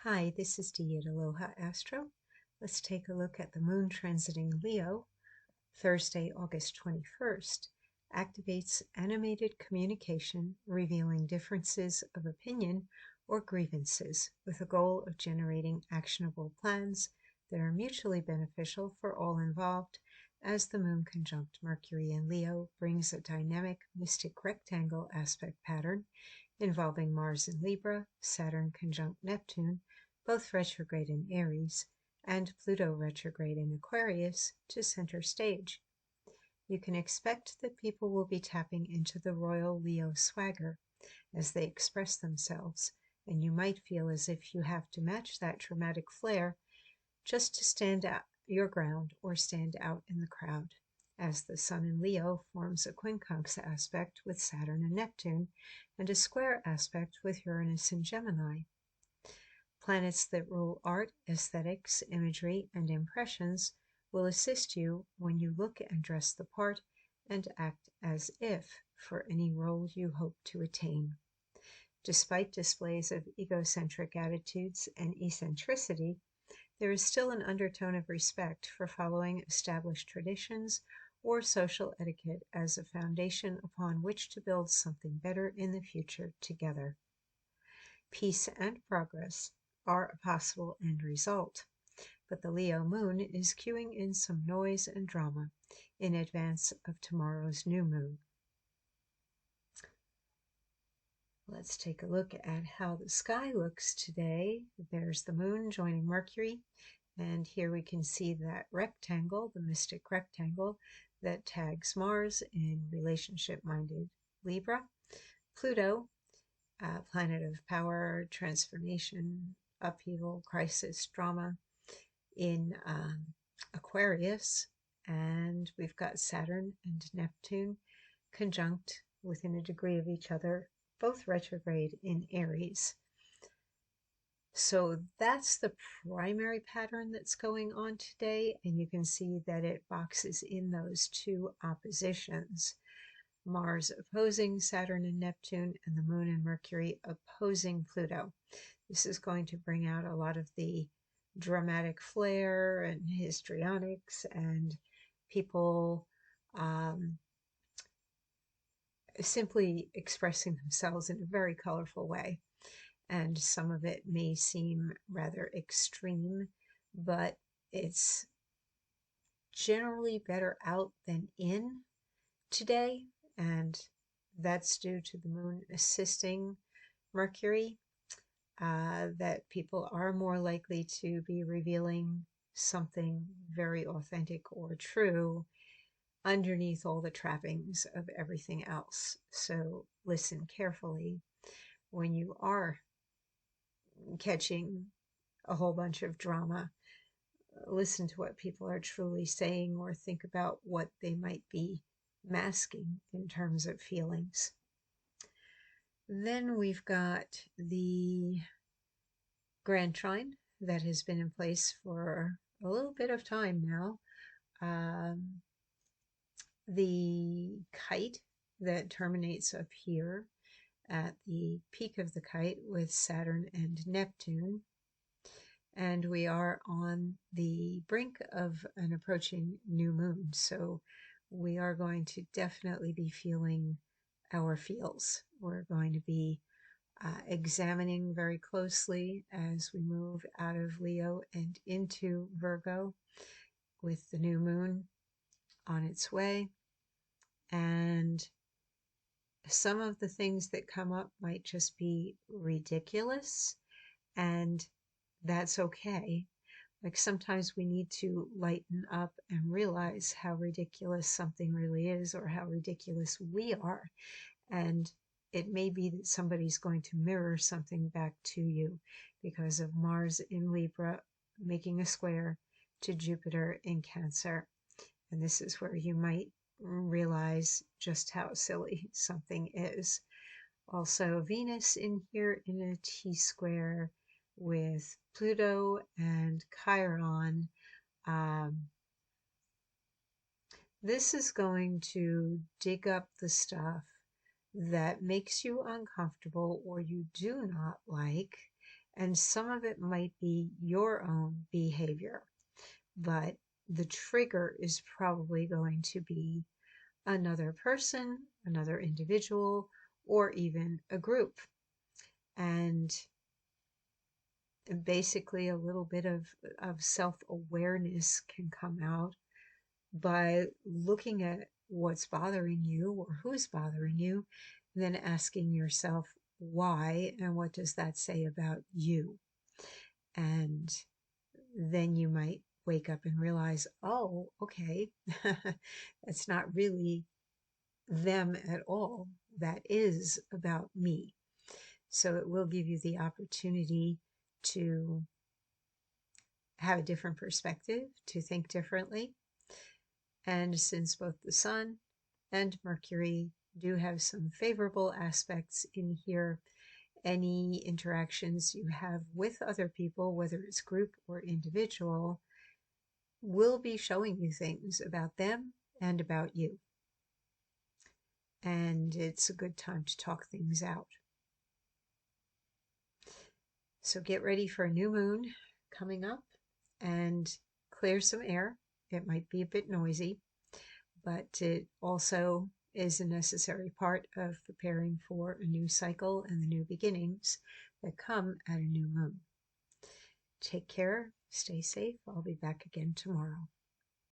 Hi, this is Dee at Aloha Astro. Let's take a look at the moon transiting Leo. Thursday, August 21st, activates animated communication, revealing differences of opinion or grievances with the goal of generating actionable plans that are mutually beneficial for all involved, as the moon conjunct Mercury in Leo brings a dynamic mystic rectangle aspect pattern involving Mars in Libra, Saturn conjunct Neptune, both retrograde in Aries, and Pluto retrograde in Aquarius to center stage. You can expect that people will be tapping into the royal Leo swagger as they express themselves, and you might feel as if you have to match that dramatic flair just to stand out your ground or stand out in the crowd, as the Sun in Leo forms a quincunx aspect with Saturn and Neptune and a square aspect with Uranus and Gemini. Planets that rule art, aesthetics, imagery, and impressions will assist you when you look and dress the part and act as if for any role you hope to attain. Despite displays of egocentric attitudes and eccentricity, there is still an undertone of respect for following established traditions or social etiquette as a foundation upon which to build something better in the future together. Peace and progress are a possible end result, but the Leo moon is cueing in some noise and drama in advance of tomorrow's new moon. Let's take a look at how the sky looks today. There's the moon joining Mercury, and here we can see that rectangle, the mystic rectangle, that tags Mars in relationship-minded Libra. Pluto, planet of power, transformation, upheaval, crisis, drama, in Aquarius. And we've got Saturn and Neptune conjunct within a degree of each other, both retrograde in Aries. So that's the primary pattern that's going on today, and you can see that it boxes in those two oppositions. Mars opposing Saturn and Neptune, and the Moon and Mercury opposing Pluto. This is going to bring out a lot of the dramatic flair and histrionics and people simply expressing themselves in a very colorful way. And some of it may seem rather extreme, but it's generally better out than in today, and that's due to the moon assisting Mercury, that people are more likely to be revealing something very authentic or true underneath all the trappings of everything else. So listen carefully when you are catching a whole bunch of drama. Listen to what people are truly saying, or think about what they might be masking in terms of feelings. Then we've got the Grand Trine that has been in place for a little bit of time now. The kite that terminates up here at the peak of the kite with Saturn and Neptune. And we are on the brink of an approaching new moon. So we are going to definitely be feeling our feels. We're going to be examining very closely as we move out of Leo and into Virgo with the new moon on its way. And some of the things that come up might just be ridiculous, and that's okay. Like sometimes we need to lighten up and realize how ridiculous something really is, or how ridiculous we are. And it may be that somebody's going to mirror something back to you because of Mars in Libra making a square to Jupiter in Cancer. And this is where you might realize just how silly something is. Also, Venus in here in a T-square with Pluto and Chiron. This is going to dig up the stuff that makes you uncomfortable or you do not like, And some of it might be your own behavior, but the trigger is probably going to be another person, another individual, or even a group. And basically, a little bit of self-awareness can come out by looking at what's bothering you or who's bothering you, then asking yourself why and what does that say about you. And then you might wake up and realize, oh, okay, that's not really them at all. That is about me. So it will give you the opportunity to have a different perspective, to think differently. And since both the Sun and Mercury do have some favorable aspects in here, any interactions you have with other people, whether it's group or individual, will be showing you things about them and about you. And it's a good time to talk things out. So get ready for a new moon coming up and clear some air. It might be a bit noisy, but it also is a necessary part of preparing for a new cycle and the new beginnings that come at a new moon. Take care, stay safe. I'll be back again tomorrow.